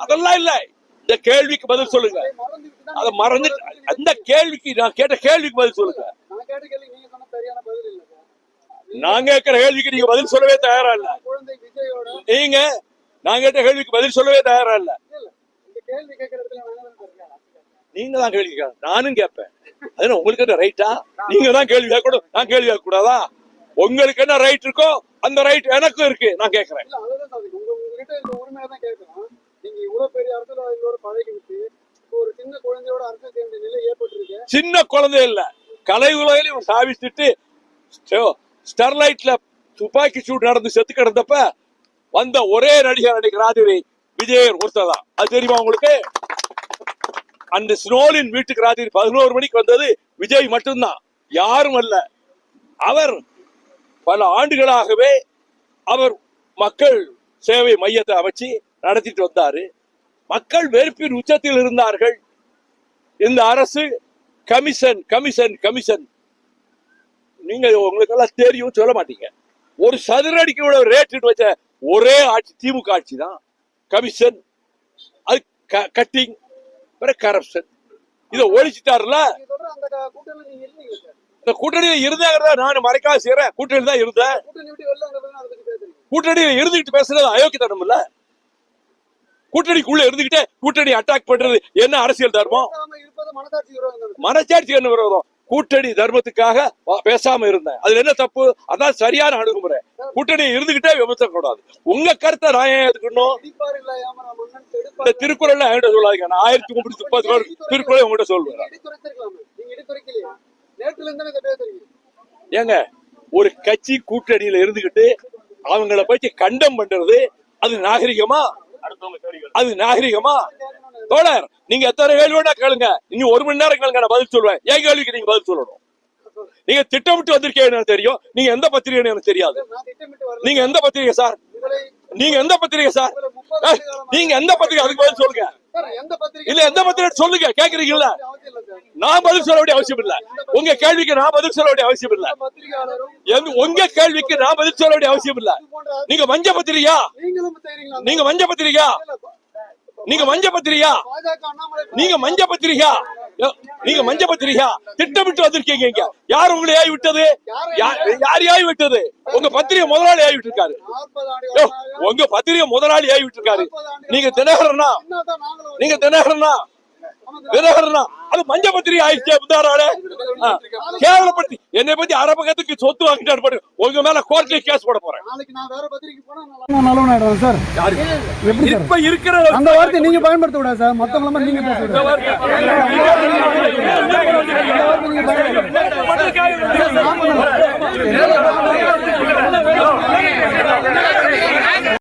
அதெல்லாம் இல்ல. இந்த கேள்விக்கு பதில் சொல்லுங்க. அதை மறந்து அந்த கேள்விக்கு நான் கேட்ட கேள்விக்கு பதில் சொல்லுங்க. நான் கேட்கிற கேள்விக்கு நீங்க பதில் சொல்லவே தயாரா இல்ல. நீங்க நான் கேட்ட கேள்விக்கு பதில் சொல்லவே தயாரா இல்ல. நீங்க தான் கேள்வி கேட்க, நானும் கேட்பேன். அது உங்களுக்கு என்ன ரைட்டா? நீங்க தான் கேள்வி கேட்கணும், நான் கேள்வி கேட்க கூடாதா? உங்களுக்கு என்ன ரைட் இருக்கோ அந்த ரைட் எனக்கும் இருக்கு. நான் கேட்கிறேன். சின்ன குழந்தை இல்ல, கலை உலகிலும் சாவிச்சுட்டு ஸ்டெர்லைட்ல துப்பாக்கி சூடு நடந்து செத்து கிடந்தப்ப வந்த ஒரே நடிகர் ராத்திரி விஜய் ஒருத்தர் தான். அது தெரியுமா உங்களுக்கு? அந்த ஸ்னோலின் வீட்டுக்கு ராத்திரி 11 மணிக்கு வந்தது விஜய் மட்டும்தான், யாரும் அல்ல. அவர் பல ஆண்டுகளாகவே அவர் மக்கள் சேவை மையத்தை அமைச்சு நடத்திட்டு வந்தாரு. மக்கள் வெறுப்பின் உச்சத்தில் இருந்தார்கள். இந்த அரசு கமிஷன் கமிஷன் கமிஷன், நீங்க உங்களுக்கு எல்லாம் தெரியும், சொல்ல மாட்டீங்க. ஒரு சதுரடிக்கு இவ்வளவு ரேட் வச்ச ஒரே ஆட்சி திமுக ஆட்சி தான். கமிஷன், அது கட்டிங், கரப்ஷன், இதை ஒழிச்சிட்டாருல. இந்த கூட்டணியில இருந்தாங்கிறத நான் மறைக்காம செய்யறேன். கூட்டணி தான் இருந்தேன். கூட்டணியில இருந்துகிட்டு பேசுறது அயோக்கியத்தனம் இல்ல. கூட்டணிக்குள்ள இருந்துகிட்டே கூட்டணி அட்டாக் பண்றது என்ன அரசியல் தர்மம்? மனசாட்சி என்ன விரோதம்? கூட்டணி தர்மத்துக்காக பேசாம இருந்தேன், அதுல என்ன தப்பு? அதான் சரியான அணுகுமுறை. கூட்டணி இருந்துகிட்டே விமர்சனம் கூடாது. உங்க கருத்தை நான் ஏன் எடுக்கணும்? இந்த திருக்குறள் என்கிட்ட சொல்லாதீங்க. நான் 1330 திருக்குறளை உங்ககிட்ட சொல்லுவேன். ஏங்க, ஒரு கட்சி கூட்டணியில இருந்துகிட்டு அவங்கள பத்தி கண்டம் பண்றது அது நாகரிகமா? அது நாகரிகமா? தோழர், நீங்க எத்தனை கேள்வி வேணா கேளுங்க. நீங்க 1 மணி நேரம் கேளுங்க, நான் பதில் சொல்லுவேன். என் கேள்விக்கு நீங்க பதில் சொல்லணும். நீங்க திட்டமிட்டு வந்திருக்கீங்க எனக்கு தெரியும். நீங்க எந்த பத்திரிகை எனக்கு தெரியாது. நீங்க எந்த பத்திரிகை சார்? நீங்க எந்த பத்திரிகை சார்? நீங்க எந்த பத்திரிகை? அதுக்கு பதில் சொல்லுங்க. இல்ல எந்த பத்திரிகை சொல்லுங்க. கேக்குறீங்கல்ல, நான் பதில் சொல்ல வேண்டிய அவசியம் இல்ல. உங்க கேள்விக்கு நான் பதில் சொல்ல வேண்டிய அவசியம் இல்ல. உங்க கேள்விக்கு நான் பதில் சொல்ல வேண்டிய அவசியம் இல்ல. நீங்க மஞ்ச பத்திரிகையா? நீங்க மஞ்ச பத்திரிகையா? நீங்க மஞ்ச பத்திரிகையா? நீங்க மஞ்ச பத்திரிகையா? நீங்க மஞ்ச பத்திரிகையா? திட்டமிட்டு வந்திருக்கீங்க. யார் உங்களை ஏவி விட்டது? யார் ஏவி விட்டது? உங்க பத்திரிகை முதலாளி ஏவி விட்டுருக்காரு. உங்க பத்திரிகை முதலாளி ஏவி விட்டுருக்காரு. நீங்க தினகரனா? நீங்க தினகரனா? தினகரனா? அது மஞ்ச பத்திரிகை ஆயிடுச்சு. கேவலப்படுத்தி என்னை பத்தி அரபகத்துக்கு சொத்து வாங்கிட்டாரு. உங்க மேல கோர்ட்ல கேஸ் போட போறேன். இப்ப இருக்கிற அந்த வார்த்தை நீங்க பயன்படுத்த கூடாது சார். மத்தவங்க நீங்க பேசுறது